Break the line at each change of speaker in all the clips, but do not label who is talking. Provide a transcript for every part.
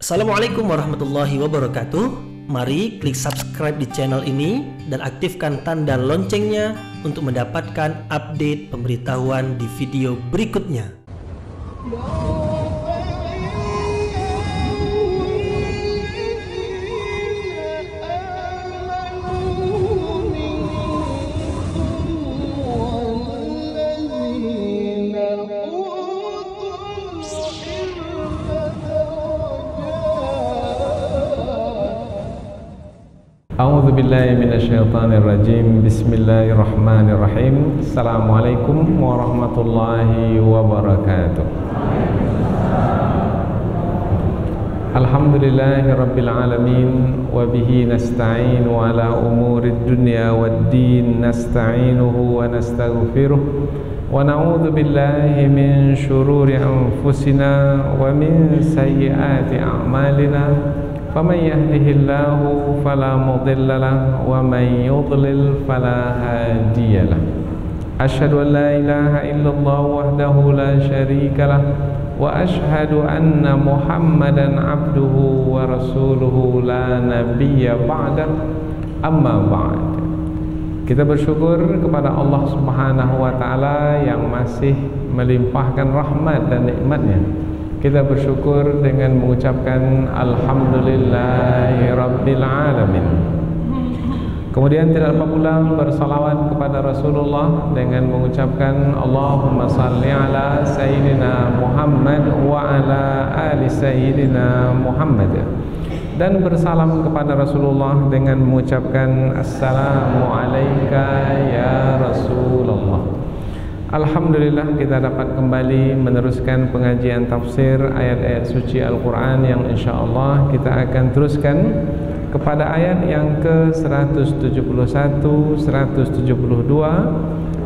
Assalamualaikum warahmatullahi wabarakatuh. Mari klik subscribe di channel ini dan aktifkan tanda loncengnya untuk mendapatkan update pemberitahuan di video berikutnya.
A'udzu billahi minasyaitonir rajim. Bismillahirrahmanirrahim. Assalamualaikum warahmatullahi wabarakatuh. Alhamdulillahi rabbil alamin wa bihi nasta'inu ala umurid dunya waddin, nasta'inuhu wa nastaghfiruh wa na'udzu billahi min syururi anfusina wa min sayyiati a'malina. فَمَنْ يَهْدِهِ اللَّهُ فَلَا مُضِلَّ لَهُ وَمَنْ يُضْلِلْ فَلَا هَادِيَ لَهُ أَشْهَدُ أَنْ لَا إِلَهَ إِلَّا اللَّهُ وَحْدَهُ لَا شَرِيكَ لَهُ وَأَشْهَدُ أَنَّ مُحَمَّدًا عَبْدُهُ وَرَسُولُهُ لَا نَبِيَّ بَعْدَهُ أَمَّا بَعْدُ. Kita bersyukur kepada Allah Subhanahu wa taala yang masih melimpahkan rahmat dan nikmat-Nya. Kita bersyukur dengan mengucapkan Alhamdulillahi Rabbil Alamin. Kemudian tidak lupa pula bersalawat kepada Rasulullah dengan mengucapkan Allahumma salli ala Sayyidina Muhammad wa ala ali Sayyidina Muhammad. Dan bersalam kepada Rasulullah dengan mengucapkan Assalamu alayka ya Rasulullah. Alhamdulillah kita dapat kembali meneruskan pengajian tafsir ayat-ayat suci Al-Quran yang insyaAllah kita akan teruskan kepada ayat yang ke-171, 172,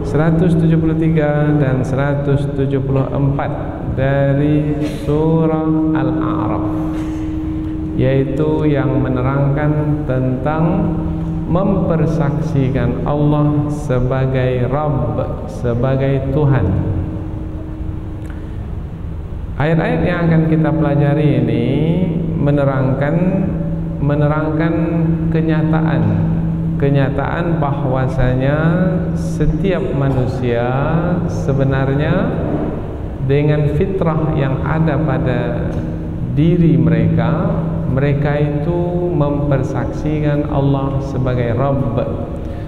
173 dan 174 dari surah Al-A'raf, yaitu yang menerangkan tentang mempersaksikan Allah sebagai Rabb, sebagai Tuhan. Ayat-ayat yang akan kita pelajari ini menerangkan kenyataan bahwasanya setiap manusia sebenarnya dengan fitrah yang ada pada diri mereka itu mempersaksikan Allah sebagai Rabb,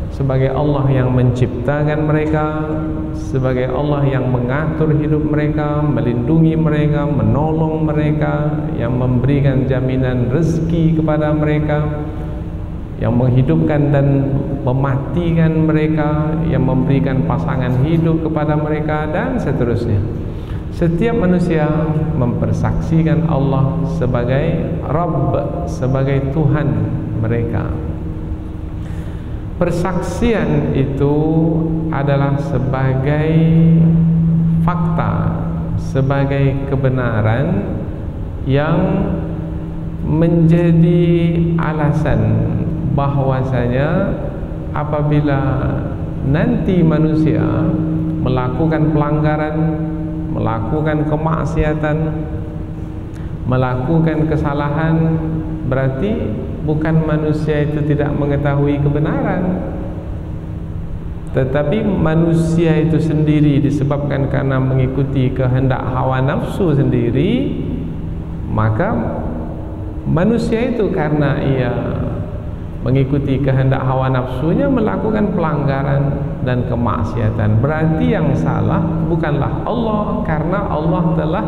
sebagai Allah yang menciptakan mereka, sebagai Allah yang mengatur hidup mereka, melindungi mereka, menolong mereka, yang memberikan jaminan rezeki kepada mereka, yang menghidupkan dan mematikan mereka, yang memberikan pasangan hidup kepada mereka, dan seterusnya. Setiap manusia mempersaksikan Allah sebagai Rabb, sebagai Tuhan mereka. Persaksian itu adalah sebagai fakta, sebagai kebenaran yang menjadi alasan bahwasanya apabila nanti manusia melakukan pelanggaran, melakukan kemaksiatan, melakukan kesalahan, berarti bukan manusia itu tidak mengetahui kebenaran, tetapi manusia itu sendiri disebabkan karena mengikuti kehendak hawa nafsu sendiri, maka manusia itu karena ia mengikuti kehendak hawa nafsunya melakukan pelanggaran dan kemaksiatan. Berarti yang salah bukanlah Allah, karena Allah telah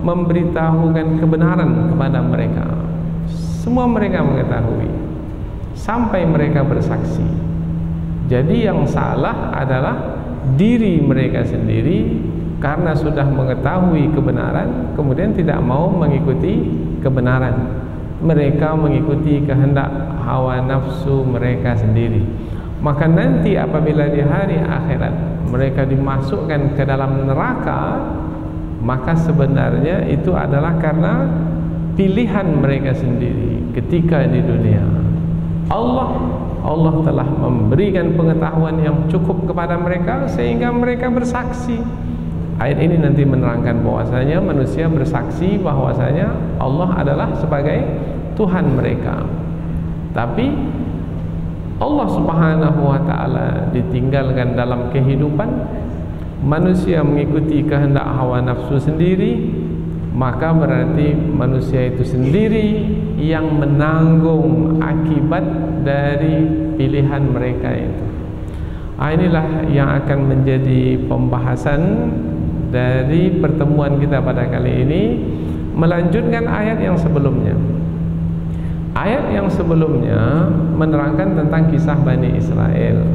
memberitahukan kebenaran kepada mereka. Semua mereka mengetahui sampai mereka bersaksi. Jadi yang salah adalah diri mereka sendiri, karena sudah mengetahui kebenaran kemudian tidak mau mengikuti kebenaran. Mereka mengikuti kehendak hawa nafsu mereka sendiri. Maka nanti apabila di hari akhirat mereka dimasukkan ke dalam neraka, maka sebenarnya itu adalah karena pilihan mereka sendiri ketika di dunia. Allah telah memberikan pengetahuan yang cukup kepada mereka sehingga mereka bersaksi. Ayat ini nanti menerangkan bahwasanya manusia bersaksi bahwasanya Allah adalah sebagai Tuhan mereka. Tapi Allah Subhanahu wa taala ditinggalkan dalam kehidupan, manusia mengikuti kehendak hawa nafsu sendiri, maka berarti manusia itu sendiri yang menanggung akibat dari pilihan mereka itu. Inilah yang akan menjadi pembahasan dari pertemuan kita pada kali ini, melanjutkan ayat yang sebelumnya. Ayat yang sebelumnya menerangkan tentang kisah Bani Israel.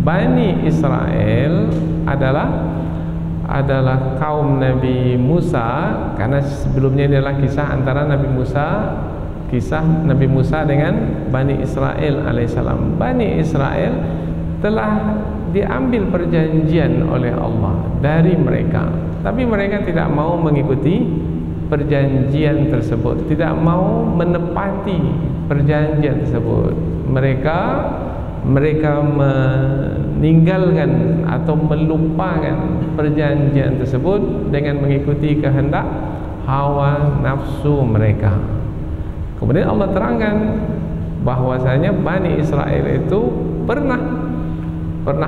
Bani Israel adalah kaum Nabi Musa, karena sebelumnya ini adalah kisah antara kisah Nabi Musa dengan Bani Israel alaihissalam. Bani Israel telah diambil perjanjian oleh Allah dari mereka, tapi mereka tidak mau mengikuti perjanjian tersebut, tidak mau menepati perjanjian tersebut. Mereka meninggalkan atau melupakan perjanjian tersebut dengan mengikuti kehendak hawa nafsu mereka. Kemudian Allah terangkan bahwasanya Bani Israel itu pernah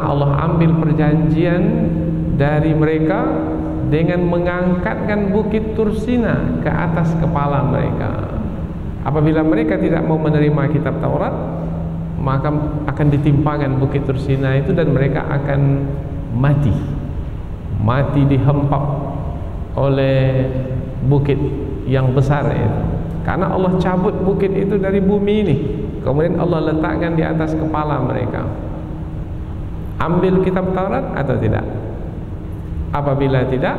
Allah ambil perjanjian dari mereka dengan mengangkatkan bukit Tursina ke atas kepala mereka. Apabila mereka tidak mau menerima kitab Taurat, maka akan ditimpakan bukit Tursina itu dan mereka akan mati dihempap oleh bukit yang besar itu. Karena Allah cabut bukit itu dari bumi ini, kemudian Allah letakkan di atas kepala mereka. Ambil kitab Taurat atau tidak? Apabila tidak,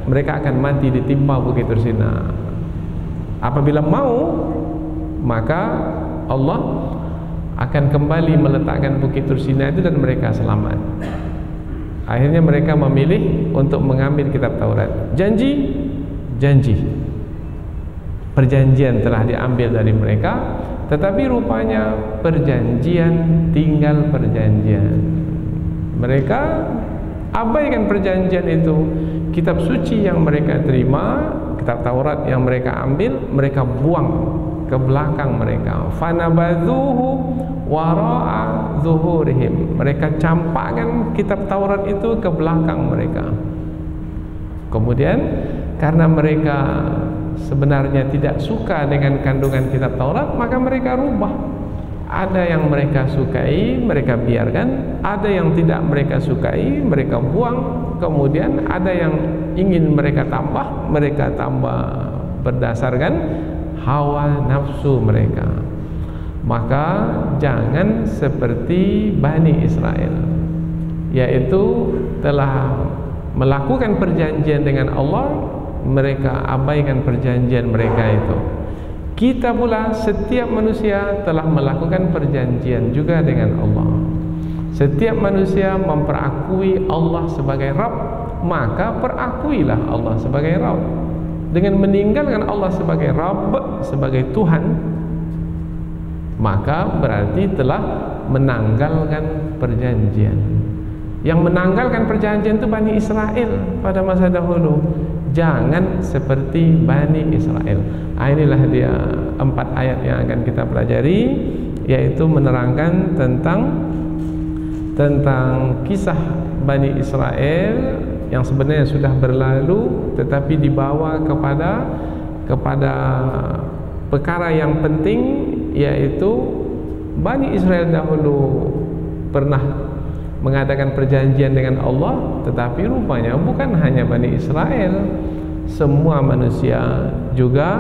mereka akan mati ditimpa bukit Tursina. Apabila mau, maka Allah akan kembali meletakkan bukit Tursina itu dan mereka selamat. Akhirnya mereka memilih untuk mengambil kitab Taurat. Janji, perjanjian telah diambil dari mereka, tetapi rupanya perjanjian tinggal perjanjian. Mereka abaikan perjanjian itu. Kitab suci yang mereka terima, kitab Taurat yang mereka ambil, mereka buang ke belakang mereka. Fanabadhuhu wara'a zuhurihim. Mereka campakkan kitab Taurat itu ke belakang mereka. Kemudian karena mereka sebenarnya tidak suka dengan kandungan kitab Taurat, maka mereka rubah. Ada yang mereka sukai, mereka biarkan. Ada yang tidak mereka sukai, mereka buang. Kemudian ada yang ingin mereka tambah berdasarkan hawa nafsu mereka. Maka jangan seperti Bani Israel, yaitu telah melakukan perjanjian dengan Allah, mereka abaikan perjanjian mereka itu. Kita pula, setiap manusia telah melakukan perjanjian juga dengan Allah. Setiap manusia memperakui Allah sebagai Rabb, maka perakuilah Allah sebagai Rabb. Dengan meninggalkan Allah sebagai Rabb, sebagai Tuhan, maka berarti telah menanggalkan perjanjian. Yang menanggalkan perjanjian itu Bani Israel pada masa dahulu. Jangan seperti Bani Israel. Inilah dia 4 ayat yang akan kita pelajari, yaitu menerangkan tentang kisah Bani Israel yang sebenarnya sudah berlalu, tetapi dibawa kepada perkara yang penting, yaitu Bani Israel dahulu pernah mengadakan perjanjian dengan Allah, tetapi rupanya bukan hanya Bani Israel, semua manusia juga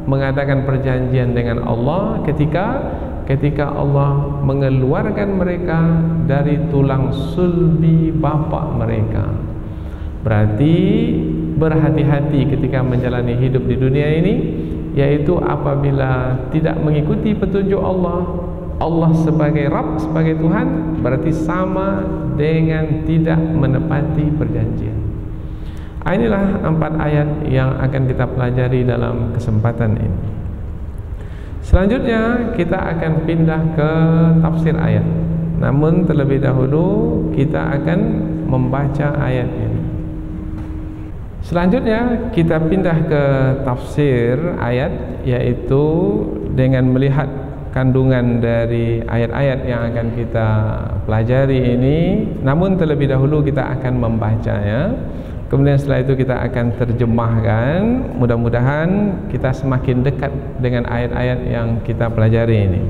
mengadakan perjanjian dengan Allah ketika Allah mengeluarkan mereka dari tulang sulbi bapak mereka. Berarti berhati-hati ketika menjalani hidup di dunia ini, yaitu apabila tidak mengikuti petunjuk Allah sebagai Rabb, sebagai Tuhan, berarti sama dengan tidak menepati perjanjian. Inilah 4 ayat yang akan kita pelajari dalam kesempatan ini. Selanjutnya kita akan pindah ke tafsir ayat. Namun terlebih dahulu kita akan membaca ayat ini. Selanjutnya kita pindah ke tafsir ayat, yaitu dengan melihat kandungan dari ayat-ayat yang akan kita pelajari ini. Namun terlebih dahulu kita akan membacanya, kemudian setelah itu kita akan terjemahkan. Mudah-mudahan kita semakin dekat dengan ayat-ayat yang kita pelajari ini.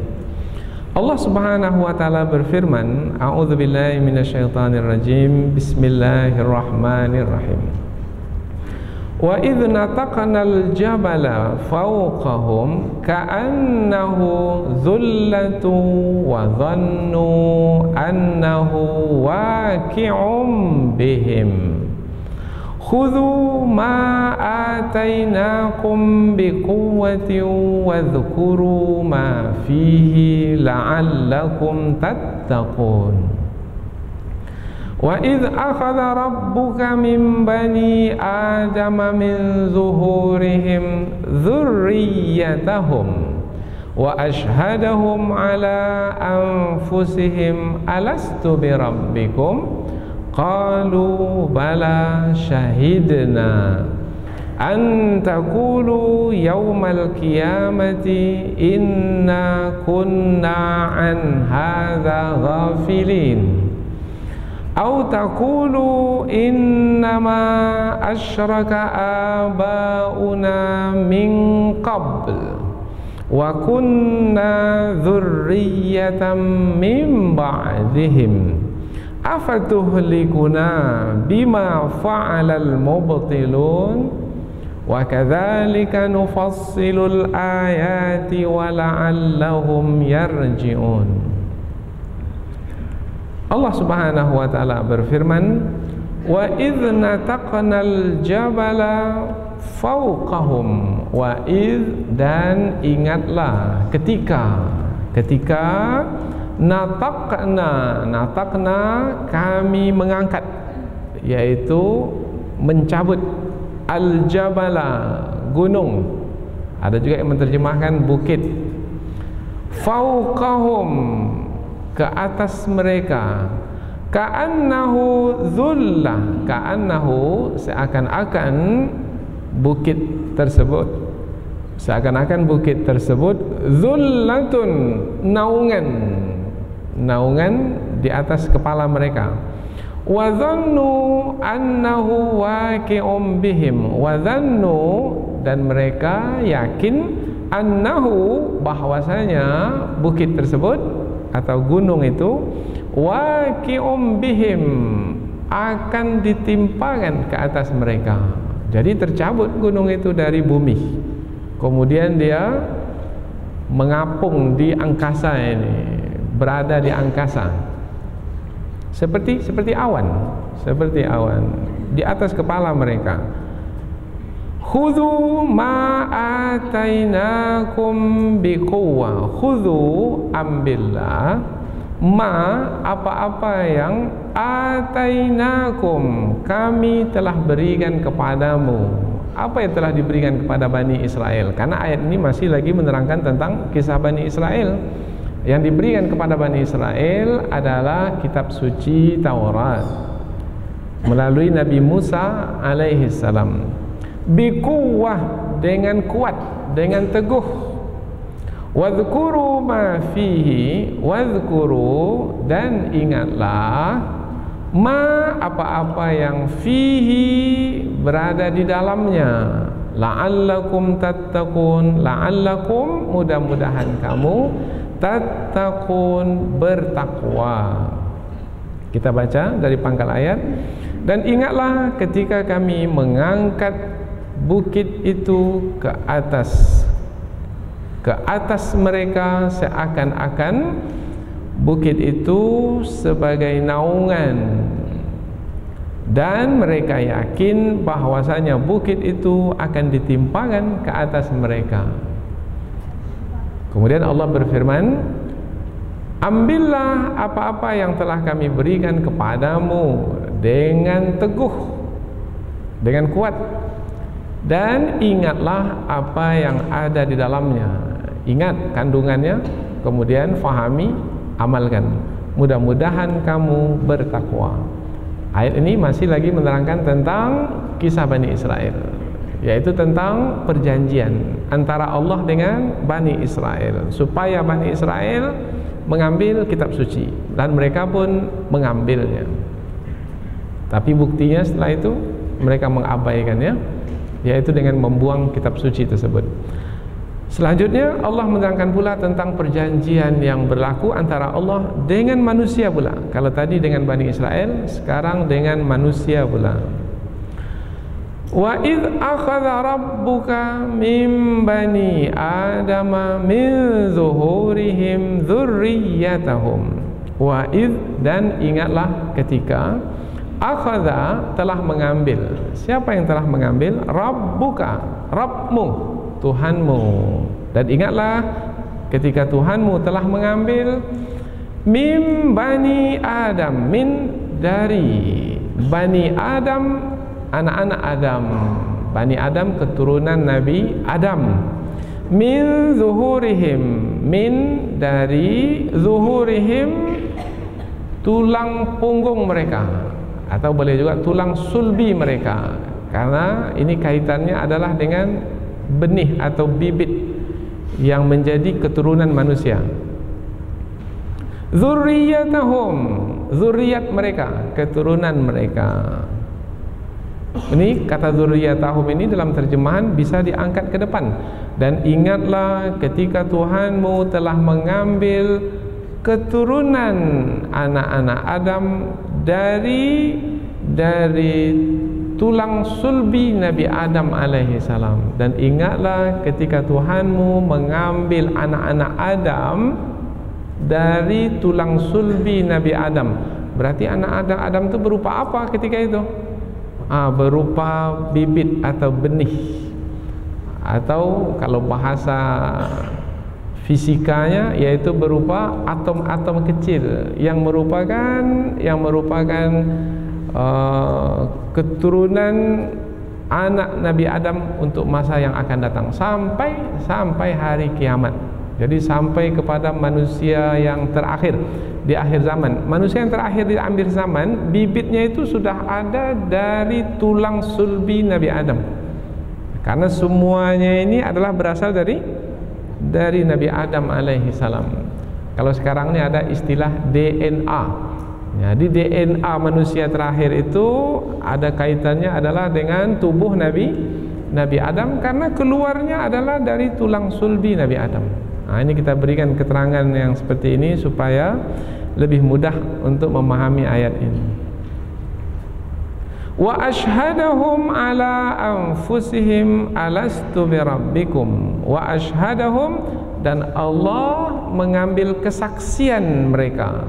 Allah Subhanahu wa taala berfirman, A'udzubillahi minasyaitonirrajim. Bismillahirrahmanirrahim. Wa idh nataqnal jabala fawqahum ka'annahu dhullatu wa dhannu annahu waqi'um bihim khudhu ma atainakum biquwwatin wadhkuru ma fihi la'allakum tattaqun. Wa idh akhadha rabbuka min bani adama min zuhurihim dhurriyyatahum wa ashhadahum ala anfusihim alastu bi rabbikum qalu bala shahidna an taqulu yawmal qiyamati inna kunna an hadha ghafilin أو تقولوا إنما أشرك آباؤنا من قبل وكنا ذرية من بعدهم أفتهلكنا بما فعل المبطلون وكذلك نفصل الآيات ولعلهم يرجعون. Allah Subhanahu wa taala berfirman, wa idz nataqnal jabala fawqahum, wa idz, dan ingatlah ketika nataqna kami mengangkat, yaitu mencabut, al jabala gunung, ada juga yang menerjemahkan bukit, fawqahum ke atas mereka, ka'annahu dhullah, ka'annahu seakan-akan bukit tersebut, dhullatun naungan di atas kepala mereka, wa dhannu annahu waqi'um bihim, wa dhannu, dan mereka yakin, annahu, bahwasanya bukit tersebut atau gunung itu, waqi'um bihim, akan ditimpakan ke atas mereka. Jadi tercabut gunung itu dari bumi, kemudian dia mengapung di angkasa ini, berada di angkasa, seperti awan di atas kepala mereka. Khudhu ma atainakum biquwwah, khudhu, ambillah, ma, apa-apa yang atainakum, kami telah berikan kepadamu. Apa yang telah diberikan kepada Bani Israel? Karena ayat ini masih lagi menerangkan tentang kisah Bani Israel. Yang diberikan kepada Bani Israel adalah kitab suci Taurat melalui Nabi Musa alaihi salam. Biquwwah, dengan kuat, dengan teguh. Wadhkuru ma fihi, wadhkuru, dan ingatlah, ma, apa-apa yang fihi, berada di dalamnya, la'allakum tattaqun, la'allakum, mudah-mudahan kamu, tattaqun, bertakwa. Kita baca dari pangkal ayat. Dan ingatlah ketika kami mengangkat bukit itu ke atas mereka, seakan-akan bukit itu sebagai naungan, dan mereka yakin bahwasanya bukit itu akan ditimpakan ke atas mereka. Kemudian Allah berfirman, ambillah apa-apa yang telah kami berikan kepadamu dengan teguh, dengan kuat, dan ingatlah apa yang ada di dalamnya. Ingat kandungannya, kemudian fahami, amalkan. Mudah-mudahan kamu bertakwa. Ayat ini masih lagi menerangkan tentang kisah Bani Israel, yaitu tentang perjanjian antara Allah dengan Bani Israel, supaya Bani Israel mengambil kitab suci, dan mereka pun mengambilnya. Tapi buktinya setelah itu mereka mengabaikannya, yaitu dengan membuang kitab suci tersebut. Selanjutnya Allah menerangkan pula tentang perjanjian yang berlaku antara Allah dengan manusia pula. Kalau tadi dengan Bani Israel, sekarang dengan manusia pula. Wa idh akhadha rabbuka min bani adama min zuhurihim dzurriyyatahum. Wa idh, dan ingatlah ketika akhadha, telah mengambil. Siapa yang telah mengambil? Rabbuka, Rabbmu, Tuhanmu. Dan ingatlah ketika Tuhanmu telah mengambil min bani Adam, min dari Bani Adam, anak-anak Adam. Bani Adam keturunan Nabi Adam. Min zuhurihim, min dari zuhurihim, tulang punggung mereka, atau boleh juga tulang sulbi mereka, karena ini kaitannya adalah dengan benih atau bibit yang menjadi keturunan manusia. Dzurriyyatahum, zuriat mereka, keturunan mereka. Ini kata dzurriyyatahum ini dalam terjemahan bisa diangkat ke depan. Dan ingatlah ketika Tuhanmu telah mengambil keturunan anak-anak Adam dari tulang sulbi Nabi Adam alaihi salam. Dan ingatlah ketika Tuhanmu mengambil anak-anak Adam dari tulang sulbi Nabi Adam. Berarti anak Adam itu berupa apa ketika itu? Berupa bibit atau benih, atau kalau bahasa fisikanya yaitu berupa atom-atom kecil yang merupakan keturunan anak Nabi Adam untuk masa yang akan datang sampai hari kiamat. Jadi sampai kepada manusia yang terakhir di akhir zaman. Manusia yang terakhir di akhir zaman, bibitnya itu sudah ada dari tulang sulbi Nabi Adam. Karena semuanya ini adalah berasal dari Nabi Adam alaihi salam. Kalau sekarang ini ada istilah DNA. Jadi DNA manusia terakhir itu ada kaitannya adalah dengan tubuh Nabi Adam, karena keluarnya adalah dari tulang sulbi Nabi Adam. Ini kita berikan keterangan yang seperti ini supaya lebih mudah untuk memahami ayat ini. Wa ashhadahum ala anfusihim alastu birabbikum. Wa ashhadahum, dan Allah mengambil kesaksian mereka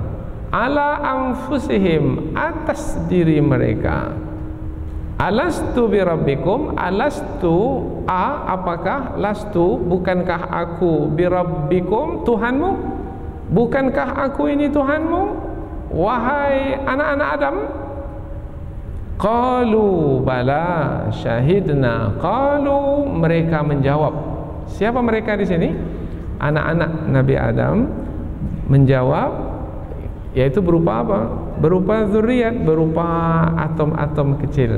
ala anfusihim, atas diri mereka. Alastu birabbikum, alastu apakah, lastu bukankah aku, birabbikum Tuhanmu, bukankah aku ini Tuhanmu wahai anak-anak Adam? Qalu bala syahidna. Qalu, mereka menjawab. Siapa mereka di sini? Anak-anak Nabi Adam menjawab, yaitu berupa apa? Berupa zuriat, berupa atom-atom kecil.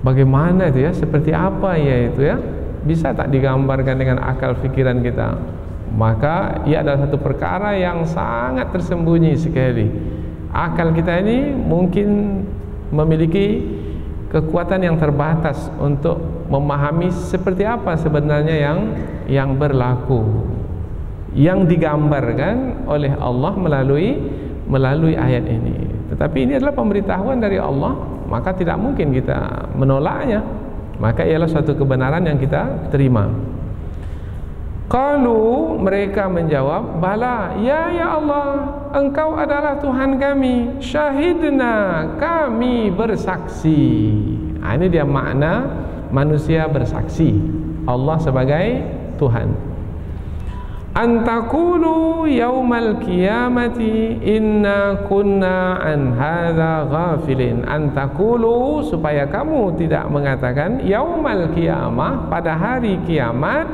Bagaimana itu ya? Seperti apa ya itu ya? Bisa tak digambarkan dengan akal fikiran kita? Maka ia adalah satu perkara yang sangat tersembunyi sekali. Akal kita ini mungkin memiliki kekuatan yang terbatas untuk memahami seperti apa sebenarnya yang berlaku, yang digambarkan oleh Allah melalui ayat ini. Tetapi ini adalah pemberitahuan dari Allah, maka tidak mungkin kita menolaknya. Maka ialah suatu kebenaran yang kita terima. Qalu, mereka menjawab, bala, ya Allah, Engkau adalah Tuhan kami. Syahidna, kami bersaksi. Ini dia makna manusia bersaksi, Allah sebagai Tuhan. Antakulu yaumal qiyamati inna kunna an hadza ghafilin. Antakulu, supaya kamu tidak mengatakan yaumal qiyamah, pada hari kiamat,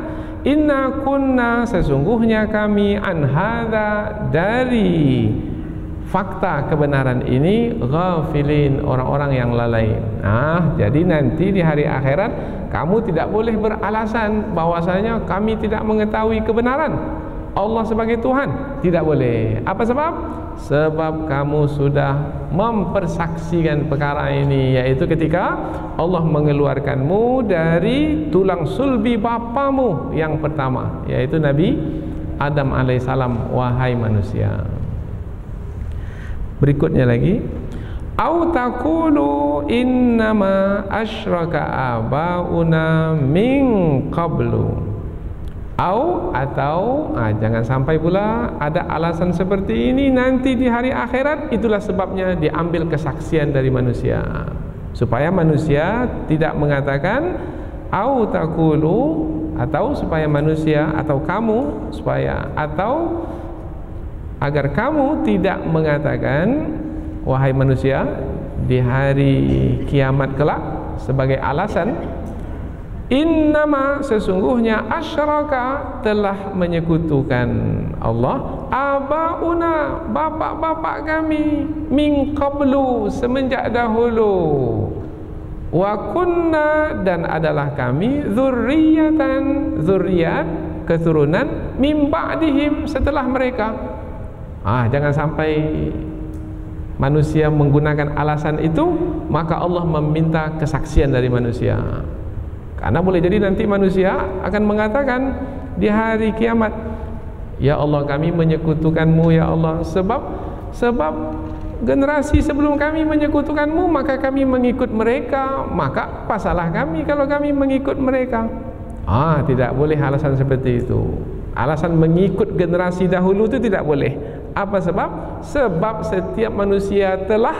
inna kunna, sesungguhnya kami, an hadza, dari fakta kebenaran ini ghafilin, orang-orang yang lalai. Jadi nanti di hari akhirat kamu tidak boleh beralasan bahwasanya kami tidak mengetahui kebenaran Allah sebagai Tuhan. Tidak boleh. Apa sebab? Sebab kamu sudah mempersaksikan perkara ini, yaitu ketika Allah mengeluarkanmu dari tulang sulbi bapamu yang pertama, yaitu Nabi Adam alaihissalam. Wahai manusia. Berikutnya lagi, au taqulu innama asyraka abauna min qablu. Atau jangan sampai pula ada alasan seperti ini nanti di hari akhirat. Itulah sebabnya diambil kesaksian dari manusia, supaya manusia tidak mengatakan au taqulu, atau supaya manusia atau kamu atau agar kamu tidak mengatakan, wahai manusia, di hari kiamat kelak sebagai alasan, innama, sesungguhnya, asyraka, telah menyekutukan Allah, abauna, bapak-bapak kami, min qablu, semenjak dahulu, wa kunna, dan adalah kami, zurriyat, keturunan, min ba'dihim, setelah mereka. Jangan sampai manusia menggunakan alasan itu, maka Allah meminta kesaksian dari manusia. Karena boleh jadi nanti manusia akan mengatakan di hari kiamat, ya Allah, kami menyekutukanmu ya Allah, sebab generasi sebelum kami menyekutukanmu, maka kami mengikut mereka, maka apa salah kami kalau kami mengikut mereka? Tidak boleh alasan seperti itu. Alasan mengikut generasi dahulu itu tidak boleh. Apa sebab? Sebab setiap manusia telah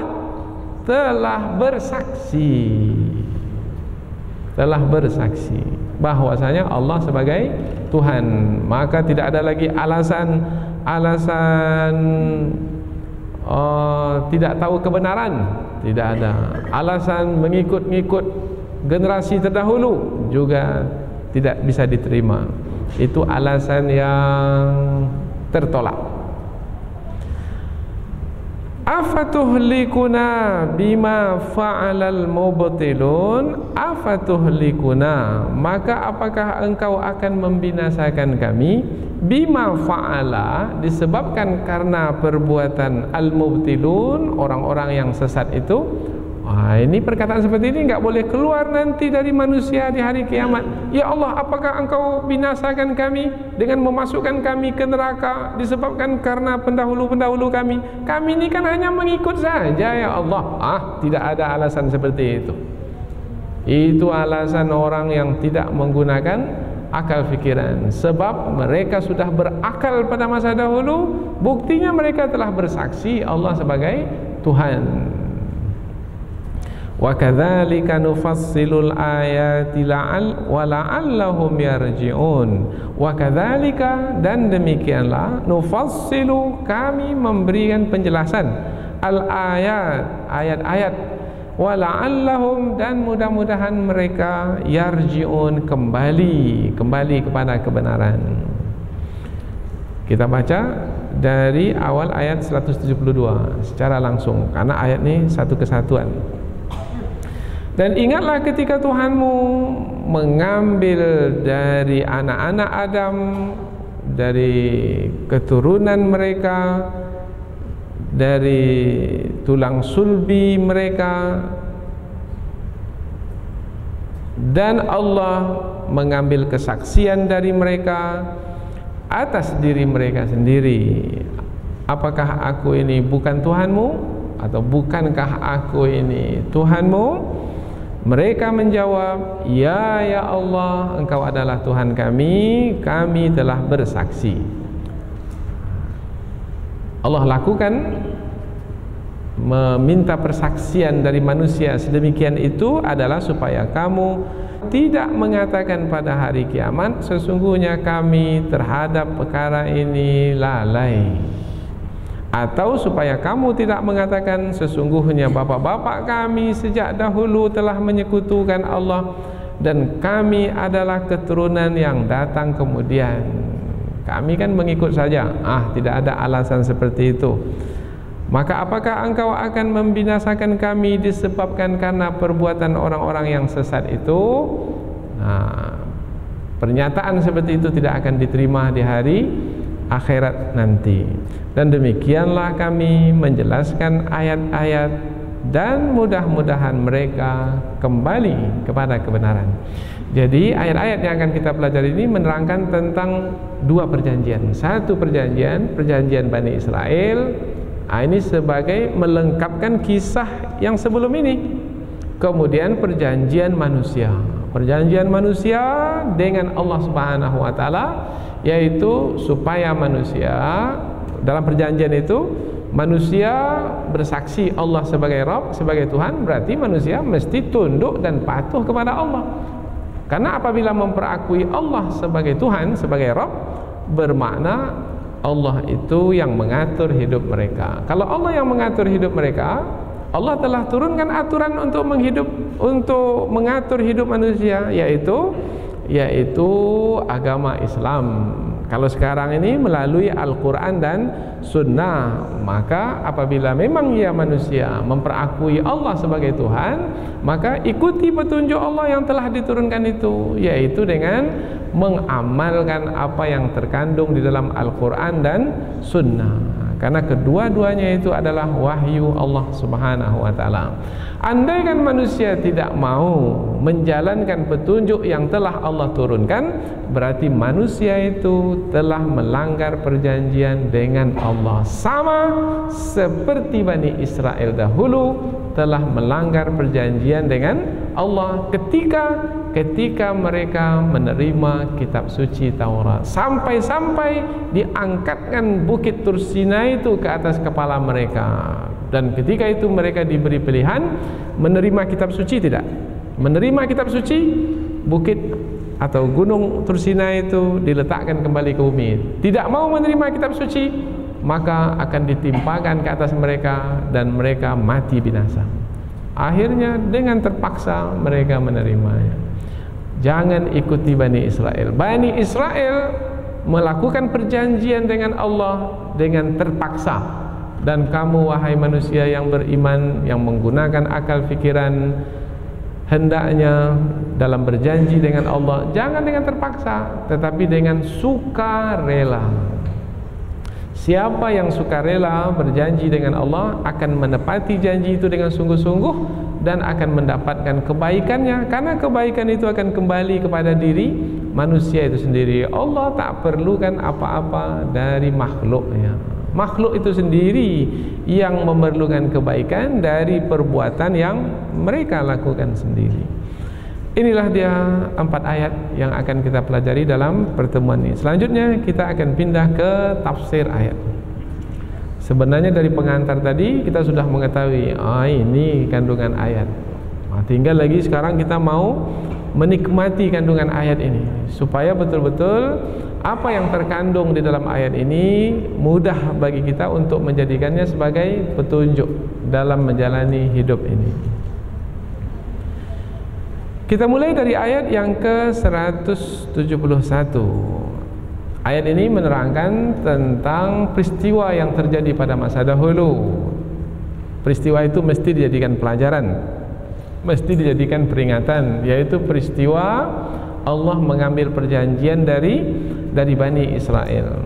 bersaksi bahwasanya Allah sebagai Tuhan, maka tidak ada lagi alasan tidak tahu kebenaran, tidak ada alasan mengikut generasi terdahulu, juga tidak bisa diterima. Itu alasan yang tertolak. Afatuhlikuna bima fa'alal mubtilun, afatuhlikuna, maka apakah engkau akan membinasakan kami, bima fa'ala, disebabkan karena perbuatan al-mubtilun, orang-orang yang sesat itu. Ini perkataan seperti ini enggak boleh keluar nanti dari manusia di hari kiamat. Ya Allah, apakah engkau binasakan kami dengan memasukkan kami ke neraka disebabkan karena pendahulu-pendahulu kami? Kami ini kan hanya mengikut saja ya Allah. Tidak ada alasan seperti itu. Itu alasan orang yang tidak menggunakan akal fikiran. Sebab mereka sudah berakal pada masa dahulu, buktinya mereka telah bersaksi Allah sebagai Tuhan. Wa kadzalika nufassilul ayati wa la'allahum yarji'un. Wa kadzalika, dan demikianlah, nufassilu, kami memberikan penjelasan, al ayat-ayat, wa la'allahum, dan mudah-mudahan mereka yarji'un, kembali kepada kebenaran. Kita baca dari awal ayat 172 secara langsung, karena ayat ini satu kesatuan. Dan ingatlah ketika Tuhanmu mengambil dari anak-anak Adam, dari keturunan mereka, dari tulang sulbi mereka, dan Allah mengambil kesaksian dari mereka atas diri mereka sendiri. Apakah aku ini bukan Tuhanmu? Atau bukankah aku ini Tuhanmu? Mereka menjawab, ya Allah, engkau adalah Tuhan kami, kami telah bersaksi. Allah lakukan meminta persaksian dari manusia sedemikian itu adalah supaya kamu tidak mengatakan pada hari kiamat, sesungguhnya kami terhadap perkara ini lalai. Atau supaya kamu tidak mengatakan, sesungguhnya bapak-bapak kami sejak dahulu telah menyekutukan Allah, dan kami adalah keturunan yang datang kemudian. Kami kan mengikut saja. Tidak ada alasan seperti itu. Maka apakah engkau akan membinasakan kami disebabkan karena perbuatan orang-orang yang sesat itu? Nah, pernyataan seperti itu tidak akan diterima di hari akhirat nanti. Dan demikianlah kami menjelaskan ayat-ayat, dan mudah-mudahan mereka kembali kepada kebenaran. Jadi ayat-ayat yang akan kita pelajari ini menerangkan tentang dua perjanjian. Satu perjanjian Bani Israel, ini sebagai melengkapkan kisah yang sebelum ini. Kemudian perjanjian manusia dengan Allah Subhanahu wa taala, yaitu supaya manusia dalam perjanjian itu manusia bersaksi Allah sebagai Rabb, sebagai Tuhan, berarti manusia mesti tunduk dan patuh kepada Allah. Karena apabila memperakui Allah sebagai Tuhan, sebagai Rabb, bermakna Allah itu yang mengatur hidup mereka. Kalau Allah yang mengatur hidup mereka, Allah telah turunkan aturan untuk mengatur hidup manusia, yaitu agama Islam. Kalau sekarang ini melalui Al-Quran dan Sunnah, maka apabila memang ia manusia memperakui Allah sebagai Tuhan, maka ikuti petunjuk Allah yang telah diturunkan itu, yaitu dengan mengamalkan apa yang terkandung di dalam Al-Quran dan Sunnah. Karena kedua-duanya itu adalah wahyu Allah Subhanahu wa taala. Andaikan manusia tidak mau menjalankan petunjuk yang telah Allah turunkan, berarti manusia itu telah melanggar perjanjian dengan Allah, sama seperti Bani Israel dahulu telah melanggar perjanjian dengan Allah ketika mereka menerima kitab suci Taurat, sampai diangkatkan bukit Tur Sinai itu ke atas kepala mereka. Dan ketika itu mereka diberi pilihan menerima kitab suci tidak. Menerima kitab suci, bukit atau gunung Tur Sinai itu diletakkan kembali ke bumi. Tidak mau menerima kitab suci, maka akan ditimpakan ke atas mereka dan mereka mati binasa. Akhirnya dengan terpaksa mereka menerimanya. Jangan ikuti Bani Israel. Bani Israel melakukan perjanjian dengan Allah dengan terpaksa. Dan kamu wahai manusia yang beriman, yang menggunakan akal fikiran, hendaknya dalam berjanji dengan Allah jangan dengan terpaksa, tetapi dengan sukarela. Siapa yang sukarela berjanji dengan Allah akan menepati janji itu dengan sungguh-sungguh dan akan mendapatkan kebaikannya, karena kebaikan itu akan kembali kepada diri manusia itu sendiri. Allah tak perlukan apa-apa dari makhluknya. Makhluk itu sendiri yang memerlukan kebaikan dari perbuatan yang mereka lakukan sendiri. Inilah dia 4 ayat yang akan kita pelajari dalam pertemuan ini. Selanjutnya kita akan pindah ke tafsir ayat. Sebenarnya dari pengantar tadi kita sudah mengetahui ini kandungan ayat. Tinggal lagi sekarang kita mau menikmati kandungan ayat ini, supaya betul-betul apa yang terkandung di dalam ayat ini mudah bagi kita untuk menjadikannya sebagai petunjuk dalam menjalani hidup ini. Kita mulai dari ayat yang ke-171. Ayat ini menerangkan tentang peristiwa yang terjadi pada masa dahulu. Peristiwa itu mesti dijadikan pelajaran, mesti dijadikan peringatan, yaitu peristiwa Allah mengambil perjanjian dari Bani Israel.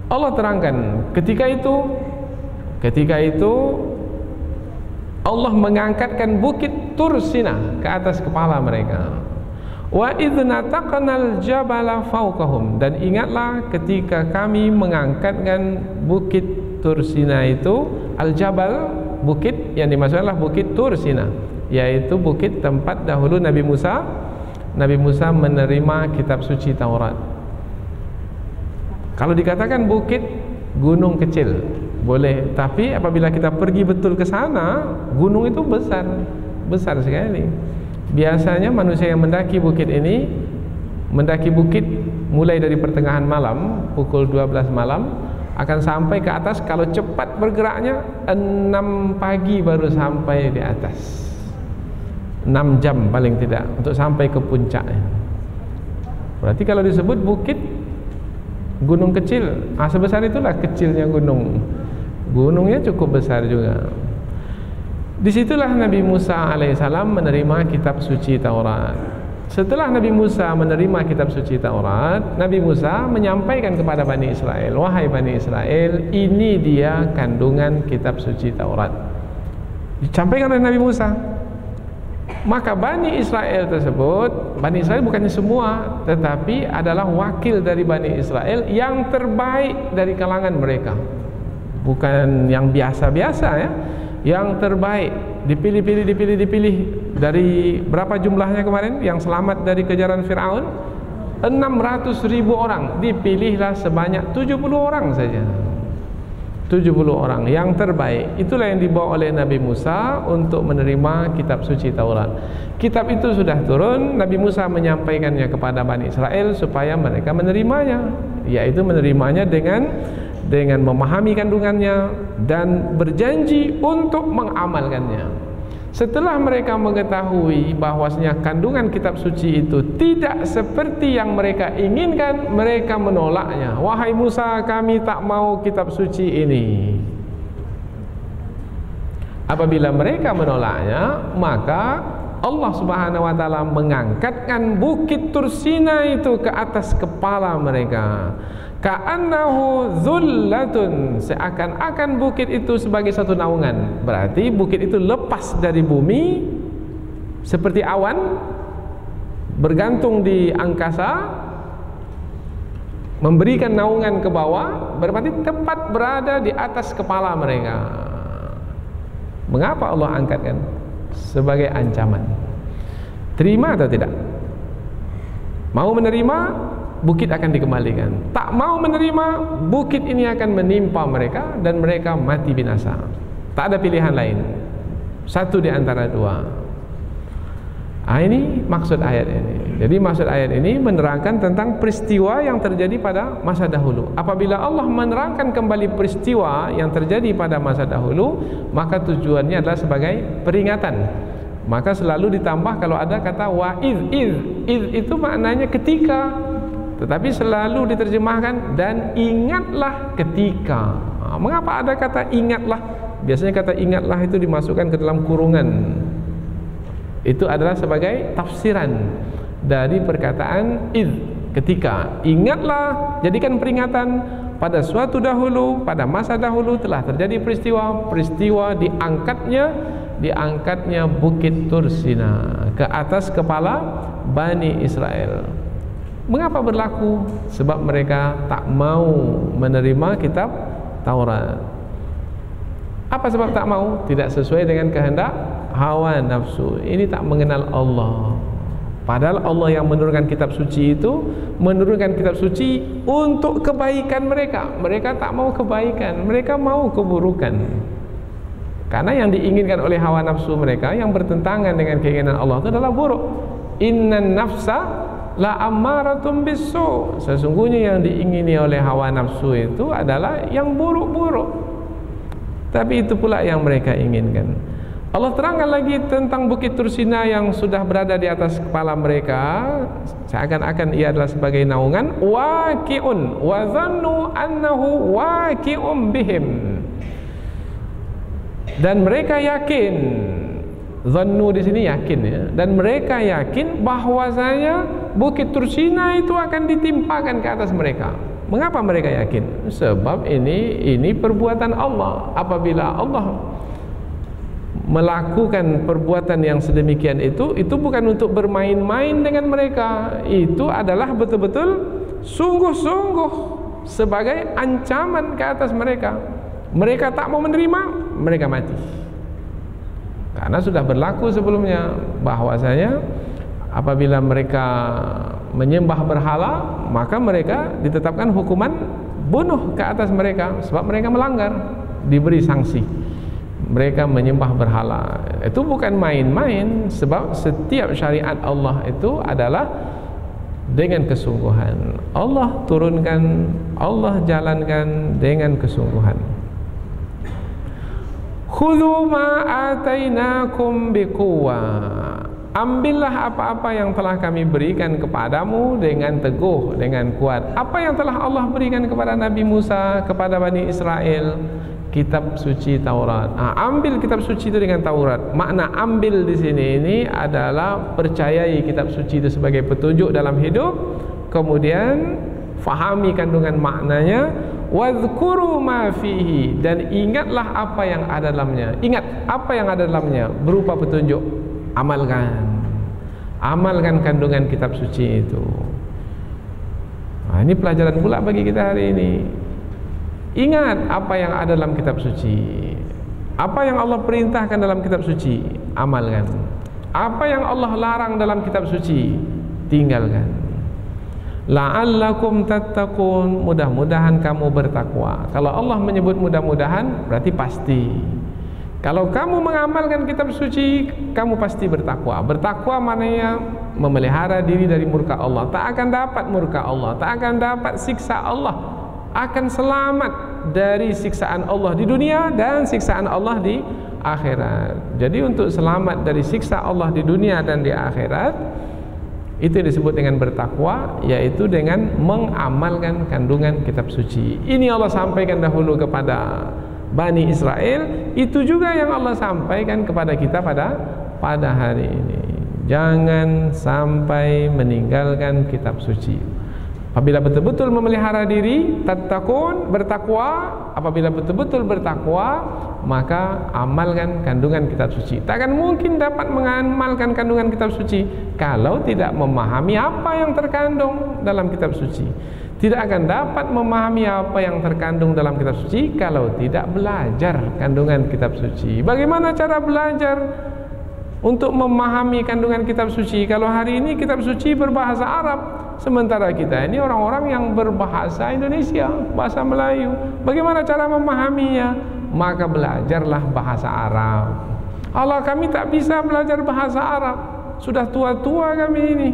Allah terangkan ketika itu Allah mengangkatkan bukit Tur Sinai ke atas kepala mereka. Wa idna taqnal jabala fawqahum, dan ingatlah ketika kami mengangkatkan bukit Tur Sinai itu. Al-jabal, bukit yang dimaksudkan adalah bukit Tur Sinai, yaitu bukit tempat dahulu Nabi Musa menerima kitab suci Taurat. Kalau dikatakan bukit, gunung kecil boleh, tapi apabila kita pergi betul ke sana, gunung itu besar sekali. Biasanya manusia yang mendaki bukit mulai dari pertengahan malam, pukul 12 malam, akan sampai ke atas. Kalau cepat bergeraknya 6 pagi baru sampai di atas. 6 jam paling tidak untuk sampai ke puncaknya. Berarti kalau disebut bukit, gunung kecil, sebesar itulah kecilnya gunung Gunungnya cukup besar juga. Disitulah Nabi Musa alaihissalam menerima kitab suci Taurat. Setelah Nabi Musa menerima kitab suci Taurat, Nabi Musa menyampaikan kepada Bani Israel, wahai Bani Israel, ini dia kandungan kitab suci Taurat. Disampaikan oleh Nabi Musa. Maka Bani Israel tersebut, Bani Israel bukannya semua, tetapi adalah wakil dari Bani Israel yang terbaik dari kalangan mereka. Bukan yang biasa-biasa ya, yang terbaik. Dipilih dari berapa jumlahnya kemarin yang selamat dari kejaran Fir'aun? 600.000 orang. Dipilihlah sebanyak 70 orang saja. 70 orang yang terbaik. Itulah yang dibawa oleh Nabi Musa untuk menerima kitab suci Taurat. Kitab itu sudah turun, Nabi Musa menyampaikannya kepada Bani Israel supaya mereka menerimanya, yaitu menerimanya dengan memahami kandungannya dan berjanji untuk mengamalkannya. Setelah mereka mengetahui bahwasanya kandungan kitab suci itu tidak seperti yang mereka inginkan, mereka menolaknya. Wahai Musa, kami tak mau kitab suci ini. Apabila mereka menolaknya, maka Allah Subhanahu wa taala mengangkatkan bukit Tursina itu ke atas kepala mereka. Ka'annahu dhullatun, seakan-akan bukit itu sebagai satu naungan. Berarti bukit itu lepas dari bumi seperti awan, bergantung di angkasa, memberikan naungan ke bawah, berarti tepat berada di atas kepala mereka. Mengapa Allah angkatkan? Sebagai ancaman. Terima atau tidak? Mau menerima, bukit akan dikembalikan. Tak mau menerima, bukit ini akan menimpa mereka dan mereka mati binasa. Tak ada pilihan lain. Satu di antara dua. Ini maksud ayat ini. Jadi maksud ayat ini menerangkan tentang peristiwa yang terjadi pada masa dahulu. Apabila Allah menerangkan kembali peristiwa yang terjadi pada masa dahulu, maka tujuannya adalah sebagai peringatan. Maka selalu ditambah kalau ada kata wa'idh. Idh itu maknanya ketika, tetapi selalu diterjemahkan dan ingatlah ketika. Mengapa ada kata ingatlah? Biasanya kata ingatlah itu dimasukkan ke dalam kurungan. Itu adalah sebagai tafsiran dari perkataan id, ketika. Ingatlah, jadikan peringatan pada suatu dahulu, pada masa dahulu telah terjadi peristiwa diangkatnya bukit Tursina ke atas kepala Bani Israel. Mengapa berlaku? Sebab mereka tak mau menerima kitab Taurat. Apa sebab tak mau? Tidak sesuai dengan kehendak hawa nafsu. Ini tak mengenal Allah. Padahal Allah yang menurunkan kitab suci itu menurunkan kitab suci untuk kebaikan mereka. Mereka tak mau kebaikan, mereka mau keburukan. Karena yang diinginkan oleh hawa nafsu mereka yang bertentangan dengan keinginan Allah itu adalah buruk. Innan nafsa la ammaratum bisu. Sesungguhnya yang diingini oleh hawa nafsu itu adalah yang buruk-buruk. Tapi itu pula yang mereka inginkan. Allah terangkan lagi tentang bukit Tursina yang sudah berada di atas kepala mereka, seakan-akan ia adalah sebagai naungan. Waqi'un wa dhannu annahu waqi'un bihim. Dan mereka yakin, dhannu di sini yakin ya, dan mereka yakin bahwasanya bukit Tursina itu akan ditimpakan ke atas mereka. Mengapa mereka yakin? Sebab ini perbuatan Allah. Apabila Allah melakukan perbuatan yang sedemikian itu bukan untuk bermain-main dengan mereka. Itu adalah betul-betul sungguh-sungguh sebagai ancaman ke atas mereka. Mereka tak mau menerima, mereka mati. Karena sudah berlaku sebelumnya bahwasanya apabila mereka menyembah berhala, maka mereka ditetapkan hukuman bunuh ke atas mereka sebab mereka melanggar, diberi sanksi. Mereka menyembah berhala. Itu bukan main-main, sebab setiap syariat Allah itu adalah dengan kesungguhan. Allah turunkan, Allah jalankan dengan kesungguhan. Khudhu ma atainakum biquwwah. Ambillah apa-apa yang telah kami berikan kepadamu dengan teguh, dengan kuat. Apa yang telah Allah berikan kepada Nabi Musa, kepada Bani Israel? kitab suci Taurat. Ambil kitab suci itu dengan Taurat. Makna ambil di sini ini adalah percayai kitab suci itu sebagai petunjuk dalam hidup, kemudian fahami kandungan maknanya, wadhkuru ma fihi, dan ingatlah apa yang ada dalamnya. Ingat apa yang ada dalamnya berupa petunjuk. Amalkan kandungan kitab suci itu. Ini pelajaran pula bagi kita hari ini. Ingat apa yang ada dalam kitab suci. Apa yang Allah perintahkan dalam kitab suci, amalkan. Apa yang Allah larang dalam kitab suci, tinggalkan. La'allakum tattaqun, mudah-mudahan kamu bertakwa. Kalau Allah menyebut mudah-mudahan, berarti pasti. Kalau kamu mengamalkan kitab suci, kamu pasti bertakwa. Bertakwa maknanya memelihara diri dari murka Allah. Tak akan dapat murka Allah, tak akan dapat siksa Allah, akan selamat dari siksaan Allah di dunia dan siksaan Allah di akhirat. Jadi untuk selamat dari siksa Allah di dunia dan di akhirat, itu disebut dengan bertakwa, yaitu dengan mengamalkan kandungan kitab suci. Ini Allah sampaikan dahulu kepada Bani Israel, itu juga yang Allah sampaikan kepada kita pada hari ini. Jangan sampai meninggalkan kitab suci. Apabila betul-betul memelihara diri, tattaqun, bertakwa. Apabila betul-betul bertakwa, maka amalkan kandungan kitab suci. Takkan mungkin dapat mengamalkan kandungan kitab suci kalau tidak memahami apa yang terkandung dalam kitab suci. Tidak akan dapat memahami apa yang terkandung dalam kitab suci kalau tidak belajar kandungan kitab suci. Bagaimana cara belajar untuk memahami kandungan kitab suci? Kalau hari ini kitab suci berbahasa Arab, sementara kita ini orang-orang yang berbahasa Indonesia, bahasa Melayu. Bagaimana cara memahaminya? Maka belajarlah bahasa Arab. Allah, kami tak bisa belajar bahasa Arab, sudah tua-tua kami ini.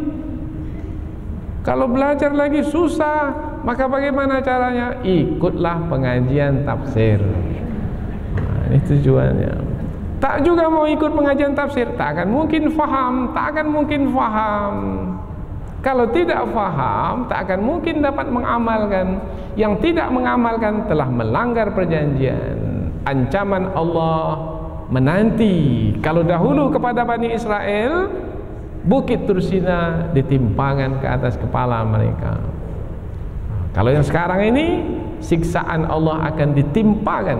Kalau belajar lagi susah, maka bagaimana caranya? Ikutlah pengajian tafsir. Ini tujuannya. Tak juga mau ikut pengajian tafsir, tak akan mungkin faham, tak akan mungkin faham. Kalau tidak faham, tak akan mungkin dapat mengamalkan. Yang tidak mengamalkan telah melanggar perjanjian. Ancaman Allah menanti. Kalau dahulu kepada Bani Israel, Bukit Tursina ditimpakan ke atas kepala mereka. Kalau yang sekarang ini, siksaan Allah akan ditimpakan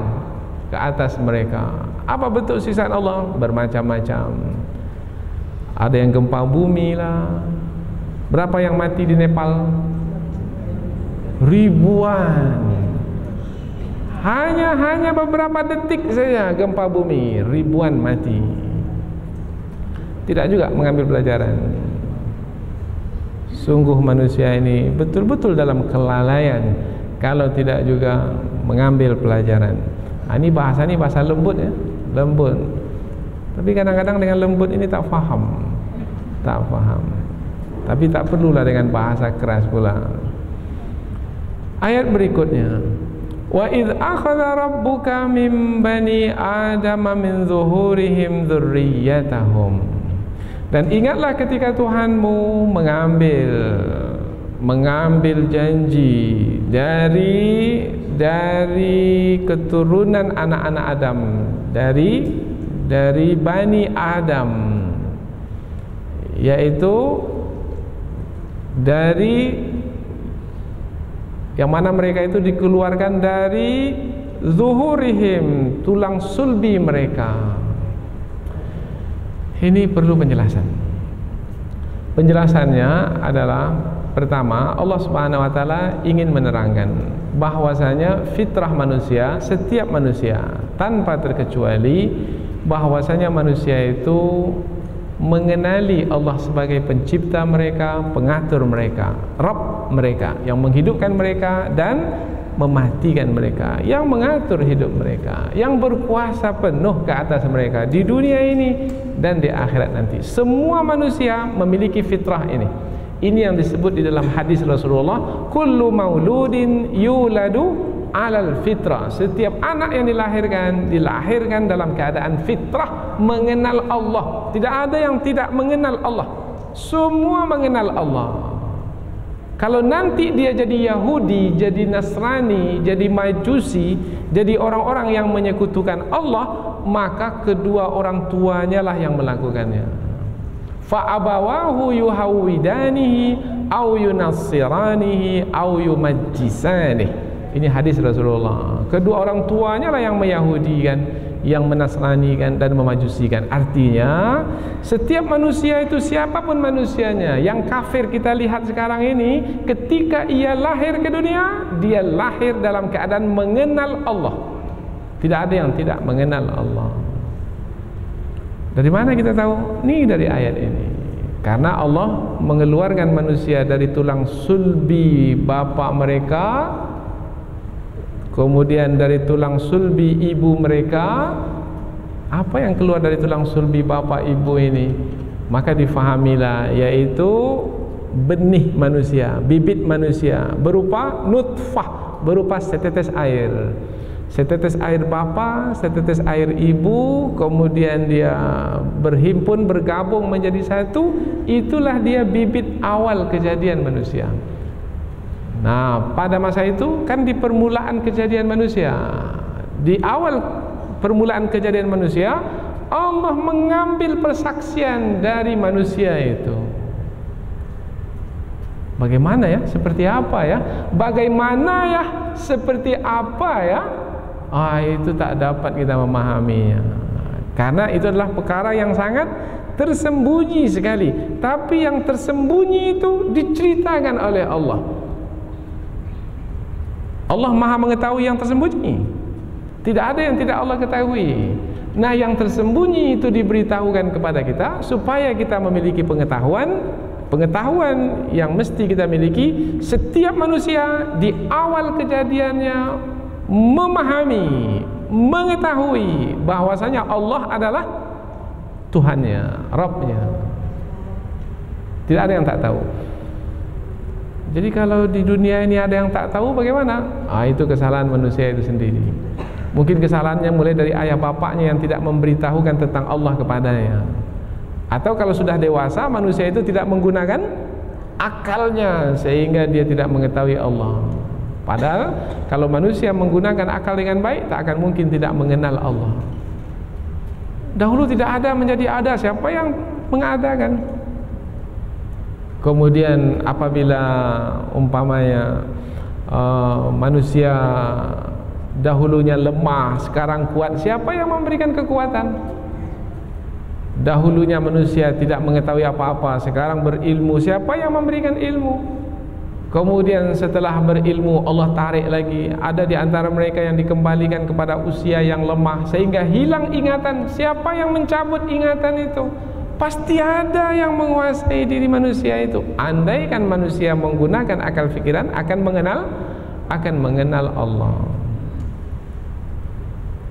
ke atas mereka. Apa bentuk siksaan Allah? Bermacam-macam. Ada yang gempa bumi lah. Berapa yang mati di Nepal? Ribuan. Hanya beberapa detik saja gempa bumi, ribuan mati. Tidak juga mengambil pelajaran. Sungguh manusia ini betul-betul dalam kelalaian kalau tidak juga mengambil pelajaran. Ini bahasa lembut ya, lembut. Tapi kadang-kadang dengan lembut ini tak faham. Tapi tak perlulah dengan bahasa keras pula. Ayat berikutnya, wa idh akhadha rabbuka min bani adama min zuhurihim dzurriyyatahum. Dan ingatlah ketika Tuhanmu mengambil janji dari keturunan anak-anak Adam, dari Bani Adam, yaitu dari yang mana mereka itu dikeluarkan dari zuhurihim, tulang sulbi mereka. Ini perlu penjelasan. Penjelasannya adalah, pertama, Allah Subhanahu wa taala ingin menerangkan bahwasanya fitrah manusia, setiap manusia tanpa terkecuali, bahwasanya manusia itu mengenali Allah sebagai pencipta mereka, pengatur mereka, Rabb mereka, yang menghidupkan mereka dan mematikan mereka, yang mengatur hidup mereka, yang berkuasa penuh ke atas mereka di dunia ini dan di akhirat nanti. Semua manusia memiliki fitrah ini. Ini yang disebut di dalam hadis Rasulullah, kullu mauludin yuladu alal fitrah. Setiap anak yang dilahirkan dalam keadaan fitrah, mengenal Allah. Tidak ada yang tidak mengenal Allah. Semua mengenal Allah. Kalau nanti dia jadi Yahudi, jadi Nasrani, jadi Majusi, jadi orang-orang yang menyekutukan Allah, maka kedua orang tuanya lah yang melakukannya. Fa abawahu yuhawidanihi au yunassiranihi au yumajjisanihi. Ini hadis Rasulullah. Kedua orang tuanya lah yang meyahudikan, yang menasranikan dan memajusikan. Artinya setiap manusia itu, siapapun manusianya, yang kafir kita lihat sekarang ini, ketika ia lahir ke dunia, dia lahir dalam keadaan mengenal Allah. Tidak ada yang tidak mengenal Allah. Dari mana kita tahu? Ini dari ayat ini. Karena Allah mengeluarkan manusia dari tulang sulbi bapa mereka, kemudian dari tulang sulbi ibu mereka. Apa yang keluar dari tulang sulbi bapak ibu ini? Maka difahamilah, yaitu benih manusia, bibit manusia, berupa nutfah, berupa setetes air. Setetes air bapa, setetes air ibu, kemudian dia berhimpun, bergabung menjadi satu. Itulah dia bibit awal kejadian manusia. Nah, pada masa itu kan di permulaan kejadian manusia, di awal permulaan kejadian manusia, Allah mengambil persaksian dari manusia itu. Bagaimana ya? Seperti apa ya? Bagaimana ya? Seperti apa ya? Itu tak dapat kita memahaminya. Karena itu adalah perkara yang sangat tersembunyi sekali. Tapi yang tersembunyi itu diceritakan oleh Allah. Allah Maha mengetahui yang tersembunyi. Tidak ada yang tidak Allah ketahui. Nah, yang tersembunyi itu diberitahukan kepada kita supaya kita memiliki pengetahuan yang mesti kita miliki. Setiap manusia di awal kejadiannya memahami, mengetahui bahwasanya Allah adalah Tuhannya, Rabbnya. Tidak ada yang tak tahu. Jadi kalau di dunia ini ada yang tak tahu, bagaimana? Itu kesalahan manusia itu sendiri. Mungkin kesalahannya mulai dari ayah bapaknya yang tidak memberitahukan tentang Allah kepadanya. Atau kalau sudah dewasa, manusia itu tidak menggunakan akalnya sehingga dia tidak mengetahui Allah. Padahal kalau manusia menggunakan akal dengan baik, tak akan mungkin tidak mengenal Allah. Dahulu tidak ada menjadi ada, siapa yang mengadakan? Kemudian apabila umpamanya manusia dahulunya lemah, sekarang kuat, siapa yang memberikan kekuatan? Dahulunya manusia tidak mengetahui apa-apa, sekarang berilmu, siapa yang memberikan ilmu? Kemudian setelah berilmu, Allah tarik lagi, ada di antara mereka yang dikembalikan kepada usia yang lemah sehingga hilang ingatan. Siapa yang mencabut ingatan itu? Pasti ada yang menguasai diri manusia itu. Andaikan manusia menggunakan akal fikiran, akan mengenal Allah.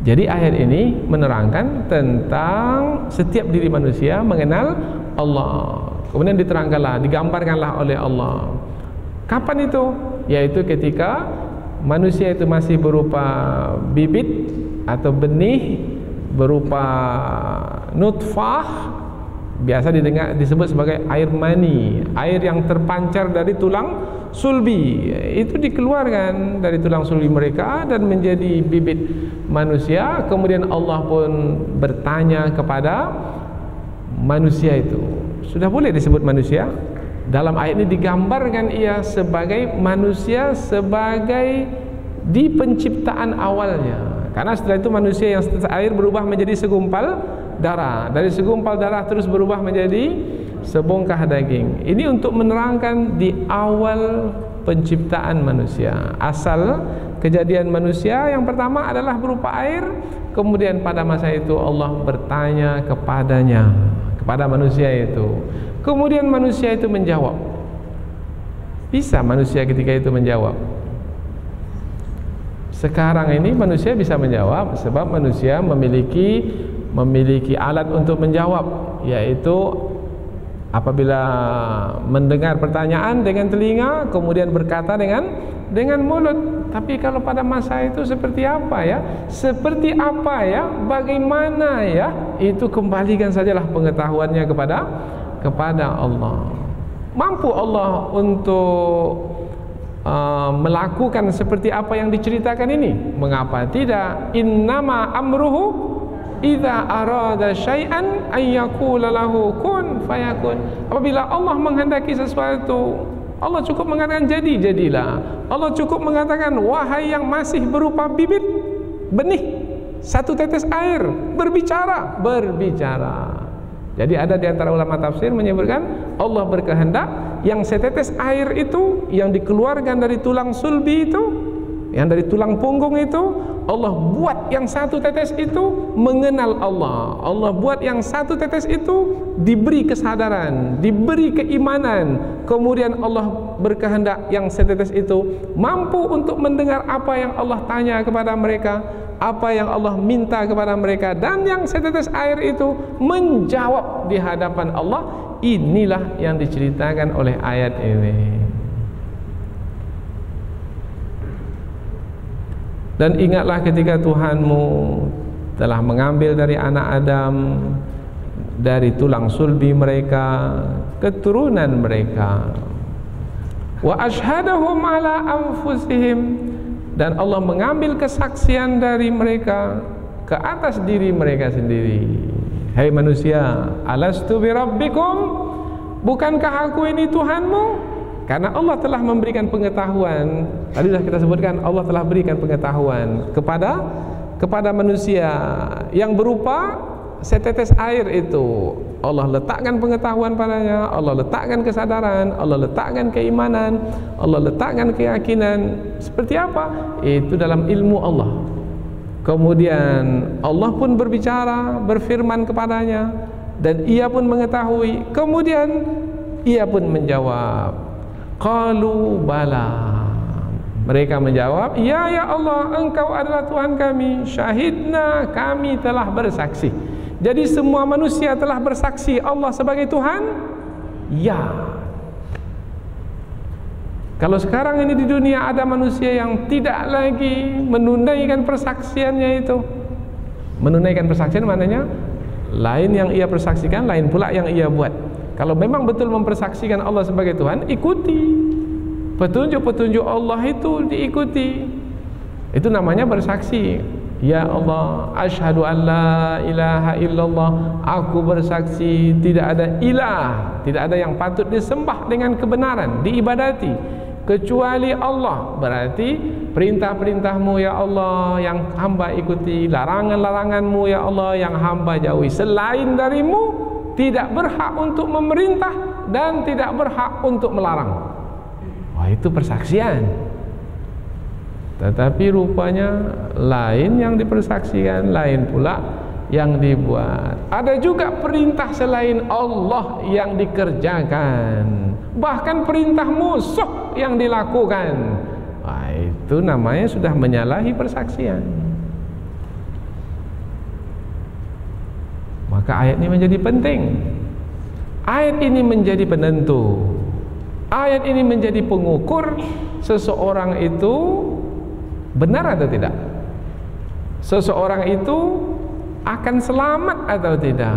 Jadi ayat ini menerangkan tentang setiap diri manusia mengenal Allah. Kemudian diterangkanlah, digambarkanlah oleh Allah. Kapan itu? Yaitu ketika manusia itu masih berupa bibit atau benih, berupa nutfah, biasa disebut sebagai air mani, air yang terpancar dari tulang sulbi. Itu dikeluarkan dari tulang sulbi mereka dan menjadi bibit manusia. Kemudian Allah pun bertanya kepada manusia itu. Sudah boleh disebut manusia? Dalam ayat ini digambarkan ia sebagai manusia, sebagai di penciptaan awalnya. Karena setelah itu manusia yang setetes air berubah menjadi segumpal darah. Dari segumpal darah terus berubah menjadi sebongkah daging. Ini untuk menerangkan di awal penciptaan manusia. Asal kejadian manusia yang pertama adalah berupa air. Kemudian pada masa itu Allah bertanya kepadanya, kepada manusia itu. Kemudian manusia itu menjawab. Bisa manusia ketika itu menjawab. Sekarang ini manusia bisa menjawab sebab manusia memiliki alat untuk menjawab, yaitu apabila mendengar pertanyaan dengan telinga, kemudian berkata dengan mulut. Tapi kalau pada masa itu seperti apa ya? Seperti apa ya? Bagaimana ya? Itu kembalikan sajalah pengetahuannya kepada Allah. mampu Allah untuk melakukan seperti apa yang diceritakan ini? Mengapa tidak? Innama amruhu idza arada syai'an ay yaqula lahu kun fayakun. Apabila Allah menghendaki sesuatu, Allah cukup mengatakan jadi, jadilah. Allah cukup mengatakan wahai yang masih berupa bibit benih, satu tetes air, berbicara, berbicara. Jadi ada di antara ulama tafsir menyebutkan Allah berkehendak yang setetes air itu yang dikeluarkan dari tulang sulbi itu, yang dari tulang punggung itu, Allah buat yang satu tetes itu mengenal Allah. Allah buat yang satu tetes itu diberi kesadaran, diberi keimanan. Kemudian Allah berkehendak yang setetes itu mampu untuk mendengar apa yang Allah tanya kepada mereka, apa yang Allah minta kepada mereka, dan yang setetes air itu menjawab di hadapan Allah. Inilah yang diceritakan oleh ayat ini. Dan ingatlah ketika Tuhanmu telah mengambil dari anak Adam, dari tulang sulbi mereka, keturunan mereka, wa ashhadahum ala anfusihim, dan Allah mengambil kesaksian dari mereka ke atas diri mereka sendiri. Hai manusia, alastu birabbikum, bukankah aku ini Tuhanmu? Karena Allah telah memberikan pengetahuan. Tadi sudah kita sebutkan, Allah telah berikan pengetahuan kepada manusia yang berupa setetes air itu. Allah letakkan pengetahuan padanya, Allah letakkan kesadaran, Allah letakkan keimanan, Allah letakkan keyakinan. Seperti apa? Itu dalam ilmu Allah. Kemudian Allah pun berbicara, berfirman kepadanya, dan ia pun mengetahui. Kemudian ia pun menjawab, qalu bala. Mereka menjawab, ya Allah, Engkau adalah Tuhan kami. Syahidna, kami telah bersaksi. Jadi semua manusia telah bersaksi Allah sebagai Tuhan? Ya. Kalau sekarang ini di dunia ada manusia yang tidak lagi menunaikan persaksiannya itu. Menunaikan persaksian maknanya lain yang ia persaksikan, lain pula yang ia buat. Kalau memang betul mempersaksikan Allah sebagai Tuhan, ikuti petunjuk-petunjuk Allah itu, diikuti. Itu namanya bersaksi. Ya Allah, asyhadu an la ilaha illallah, aku bersaksi tidak ada ilah, tidak ada yang patut disembah dengan kebenaran, diibadati kecuali Allah. Berarti perintah-perintahmu ya Allah yang hamba ikuti, larangan-laranganmu ya Allah yang hamba jauhi. Selain darimu tidak berhak untuk memerintah dan tidak berhak untuk melarang. Wah, itu persaksian. Tetapi rupanya lain yang dipersaksikan, lain pula yang dibuat. Ada juga perintah selain Allah yang dikerjakan, bahkan perintah musuh yang dilakukan. Wah, itu namanya sudah menyalahi persaksian. Maka ayat ini menjadi penting. Ayat ini menjadi penentu. Ayat ini menjadi pengukur seseorang itu benar atau tidak. Seseorang itu akan selamat atau tidak.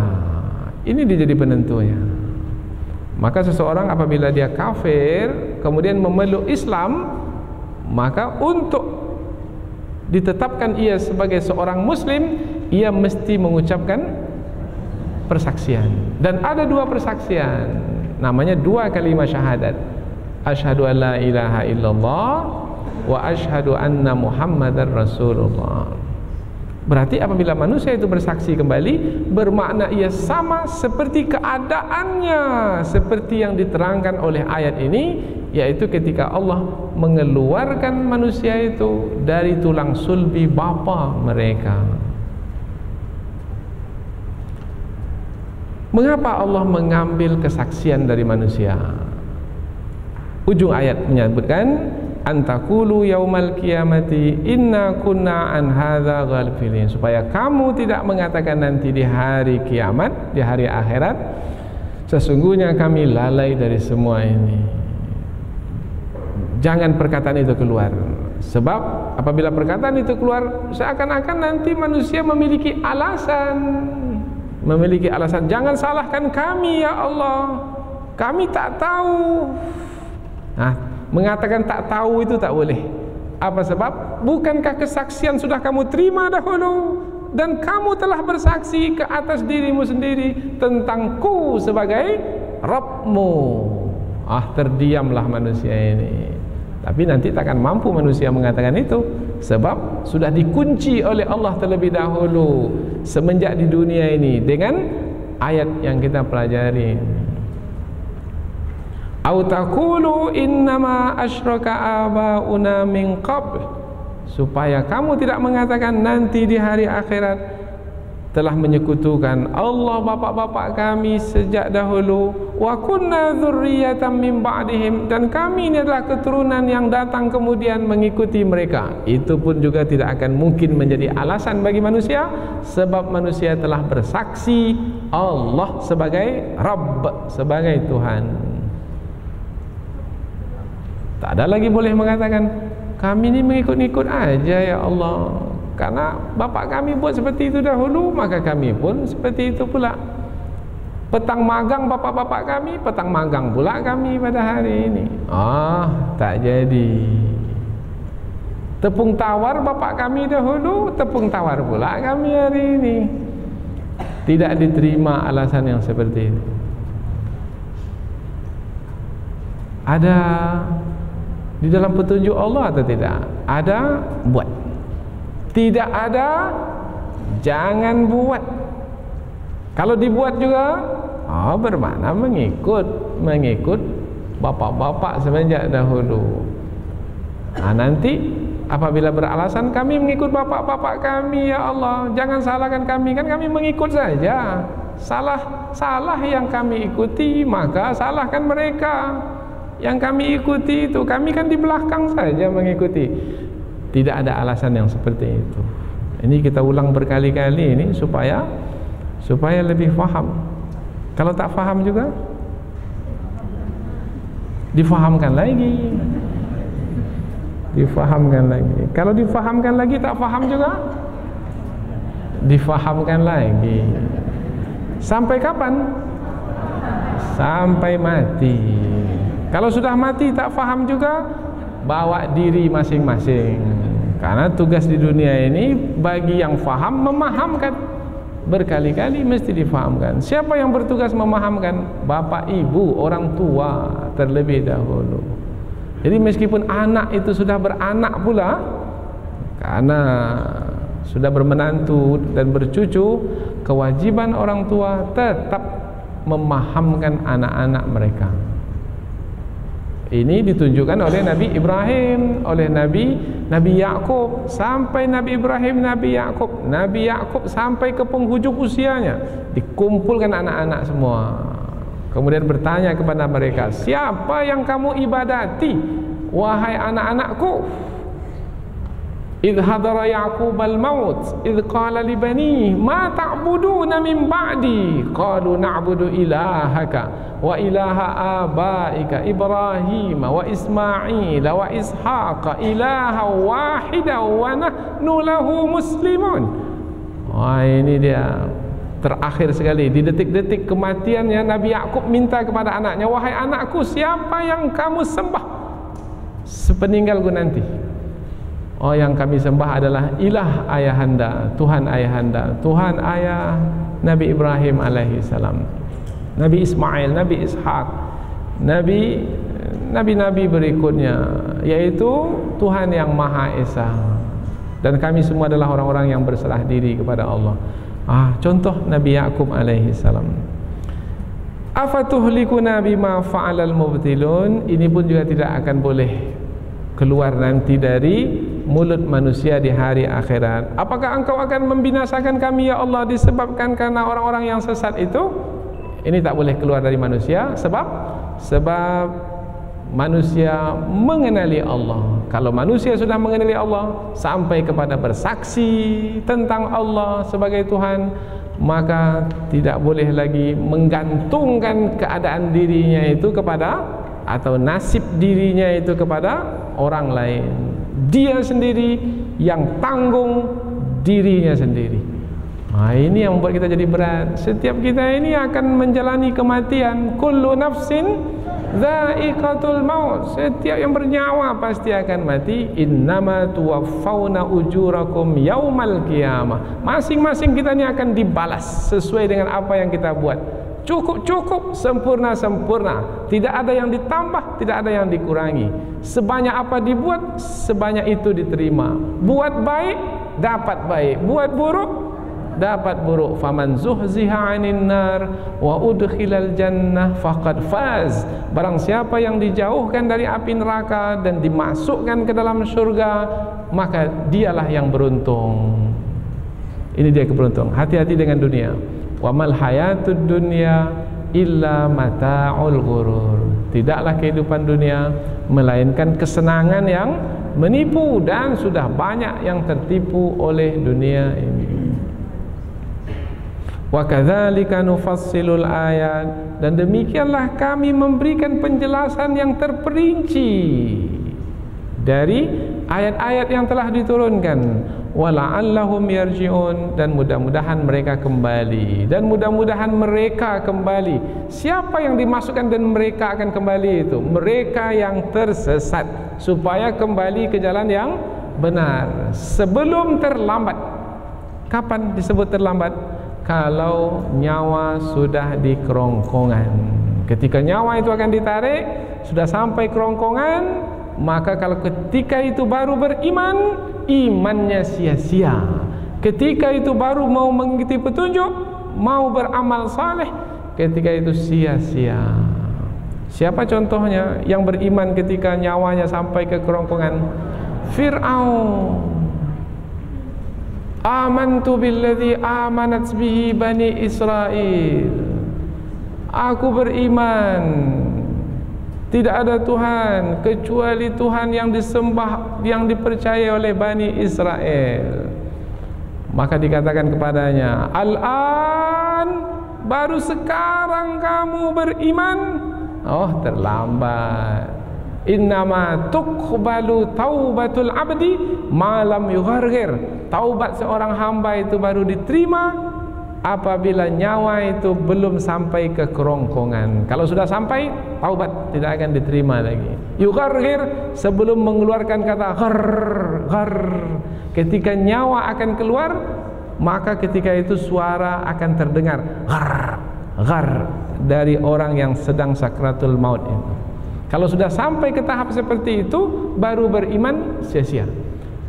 Ini dia jadi penentunya. Maka seseorang apabila dia kafir kemudian memeluk Islam, maka untuk ditetapkan ia sebagai seorang muslim, ia mesti mengucapkan persaksian. Dan ada dua persaksian, namanya dua kalimat syahadat. Asyhadu an la ilaha illallah wa asyhadu anna Muhammadar Rasulullah. Berarti apabila manusia itu bersaksi kembali, bermakna ia sama seperti keadaannya seperti yang diterangkan oleh ayat ini, yaitu ketika Allah mengeluarkan manusia itu dari tulang sulbi bapa mereka. Mengapa Allah mengambil kesaksian dari manusia? Ujung ayat menyebutkan, antakulu yaumal qiyamati inna kunna an hadza ghafilin, supaya kamu tidak mengatakan nanti di hari kiamat, di hari akhirat, sesungguhnya kami lalai dari semua ini. Jangan perkataan itu keluar, sebab apabila perkataan itu keluar seakan-akan nanti manusia memiliki alasan. Jangan salahkan kami ya Allah, kami tak tahu. Nah, mengatakan tak tahu itu tak boleh. Apa sebab? Bukankah kesaksian sudah kamu terima dahulu, dan kamu telah bersaksi ke atas dirimu sendiri tentangku sebagai Rabbmu. Terdiamlah manusia ini. Tapi nanti takkan mampu manusia mengatakan itu, sebab sudah dikunci oleh Allah terlebih dahulu semenjak di dunia ini dengan ayat yang kita pelajari. Au taqulu innama asyraka abauna min qabl, supaya kamu tidak mengatakan nanti di hari akhirat telah menyekutukan Allah bapak-bapak kami sejak dahulu, wa kunna dzurriyyatan min ba'dihim, dan kami ini adalah keturunan yang datang kemudian mengikuti mereka. Itu pun juga tidak akan mungkin menjadi alasan bagi manusia, sebab manusia telah bersaksi Allah sebagai Rabb, sebagai Tuhan. Tak ada lagi boleh mengatakan kami ini mengikut-ikut aja ya Allah, karena bapak kami buat seperti itu dahulu, maka kami pun seperti itu pula. Petang magang bapak-bapak kami, petang magang pula kami pada hari ini. Tak jadi. Tepung tawar bapak kami dahulu, tepung tawar pula kami hari ini. Tidak diterima alasan yang seperti itu. Ada di dalam petunjuk Allah atau tidak? Ada, buat. Tidak ada, jangan buat. Kalau dibuat juga, bermakna mengikut bapak-bapak semenjak dahulu. Nanti apabila beralasan kami mengikut bapak-bapak kami, ya Allah, jangan salahkan kami, kan kami mengikut saja. Salah yang kami ikuti, maka salahkan mereka. Yang kami ikuti itu, kami kan di belakang saja mengikuti. Tidak ada alasan yang seperti itu. Ini kita ulang berkali-kali ini supaya lebih faham. Kalau tak faham juga, difahamkan lagi. Kalau difahamkan lagi tak faham juga, difahamkan lagi. Sampai kapan? Sampai mati. Kalau sudah mati tak faham juga, bawa diri masing-masing. Karena tugas di dunia ini bagi yang faham memahamkan. Berkali-kali mesti difahamkan. Siapa yang bertugas memahamkan? Bapak, ibu, orang tua terlebih dahulu. Jadi meskipun anak itu sudah beranak pula, karena sudah bermenantu dan bercucu, kewajiban orang tua tetap memahamkan anak-anak mereka. Ini ditunjukkan oleh Nabi Ibrahim, oleh Nabi Yakub, sampai Nabi Ibrahim, Nabi Yakub sampai ke penghujung usianya, dikumpulkan anak-anak semua. Kemudian bertanya kepada mereka, siapa yang kamu ibadati, wahai anak-anakku? Idh hadara Yaqub al-maut idh qala li banihi ma ta'buduna min ba'di qalu na'budu ilahaka wa ilaha abaika Ibrahim wa Ismail wa Ishaq ilaha wahida wa nahnu lahu muslimun. Ini dia terakhir sekali di detik-detik kematiannya, Nabi Yakub minta kepada anaknya, wahai anakku, siapa yang kamu sembah sepeninggalku nanti? Yang kami sembah adalah ilah ayahanda, Tuhan ayahanda, Tuhan ayah Nabi Ibrahim alaihi salam, Nabi Ismail, Nabi Ishaq, Nabi berikutnya, yaitu Tuhan yang Maha Esa. Dan kami semua adalah orang-orang yang berserah diri kepada Allah. Contoh Nabi Yakub alaihi salam. Afatuhlikuna bima fa'alal mubtilun. Ini pun juga tidak akan boleh keluar nanti dari mulut manusia di hari akhirat. Apakah engkau akan membinasakan kami ya Allah disebabkan karena orang-orang yang sesat itu? Ini tak boleh keluar dari manusia. Sebab manusia mengenali Allah. Kalau manusia sudah mengenali Allah sampai kepada bersaksi tentang Allah sebagai Tuhan, maka tidak boleh lagi menggantungkan keadaan dirinya itu kepada, atau nasib dirinya itu kepada orang lain. Dia sendiri yang tanggung dirinya sendiri. Ini yang membuat kita jadi berat. Setiap kita ini akan menjalani kematian. Kullu nafsin dha'iqatul maut. Setiap yang bernyawa pasti akan mati. Innama tuwaffawna ujurakum yaumal qiyamah. Masing-masing kita ini akan dibalas sesuai dengan apa yang kita buat. Cukup-cukup, sempurna-sempurna. Tidak ada yang ditambah, tidak ada yang dikurangi. Sebanyak apa dibuat, sebanyak itu diterima. Buat baik, dapat baik. Buat buruk, dapat buruk. Faman zuhziha 'anil nar wa udkhilal jannah faqad faz. Barang siapa yang dijauhkan dari api neraka dan dimasukkan ke dalam surga, maka dialah yang beruntung. Ini dia keberuntungan. Hati-hati dengan dunia. Wa mal hayatud dunya illa mata'ul ghurur. Tidaklah kehidupan dunia melainkan kesenangan yang menipu, dan sudah banyak yang tertipu oleh dunia ini. Wa kadzalika nufassilul ayat, dan demikianlah kami memberikan penjelasan yang terperinci dari ayat-ayat yang telah diturunkan. Wa la'allahum yarji'un, dan mudah-mudahan mereka kembali. Dan mudah-mudahan mereka kembali. Siapa yang dimasukkan dan mereka akan kembali itu? Mereka yang tersesat, supaya kembali ke jalan yang benar sebelum terlambat. Kapan disebut terlambat? Kalau nyawa sudah di kerongkongan. Ketika nyawa itu akan ditarik, sudah sampai kerongkongan, maka kalau ketika itu baru beriman, imannya sia-sia. Ketika itu baru mau mengikuti petunjuk, mau beramal saleh, ketika itu sia-sia. Siapa contohnya yang beriman ketika nyawanya sampai ke kerongkongan? Fir'aun. Amantu billadzi amanat bihi bani Israel. Aku beriman, tidak ada Tuhan kecuali Tuhan yang disembah, yang dipercaya oleh Bani Israel. Maka dikatakan kepadanya, Al-an, baru sekarang kamu beriman? Oh, terlambat. Innama tuqbalu taubatul abdi malam yughargir. Taubat seorang hamba itu baru diterima apabila nyawa itu belum sampai ke kerongkongan. Kalau sudah sampai, taubat tidak akan diterima lagi. Yughargir, sebelum mengeluarkan kata ghar. Ketika nyawa akan keluar, maka ketika itu suara akan terdengar ghar dari orang yang sedang sakratul maut itu. Kalau sudah sampai ke tahap seperti itu, baru beriman sia-sia.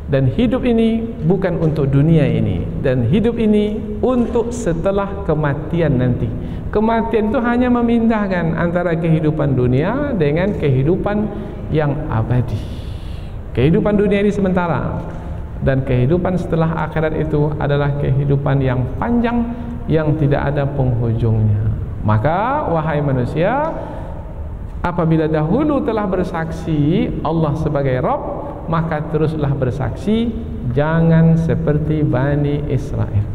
Dan hidup ini bukan untuk dunia ini, dan hidup ini untuk setelah kematian nanti. Kematian itu hanya memindahkan antara kehidupan dunia dengan kehidupan yang abadi. Kehidupan dunia ini sementara, dan kehidupan setelah akhirat itu adalah kehidupan yang panjang, yang tidak ada penghujungnya. Maka wahai manusia, apabila dahulu telah bersaksi Allah sebagai Rabb, maka teruslah bersaksi, jangan seperti Bani Israel.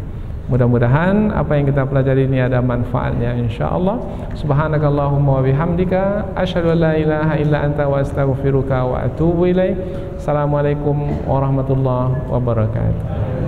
Mudah-mudahan apa yang kita pelajari ini ada manfaatnya insyaallah. Subhanakallahumma wa bihamdika asyhadu an la ilaha illa anta wa astaghfiruka wa atubu ilaik. Assalamualaikum warahmatullahi wabarakatuh.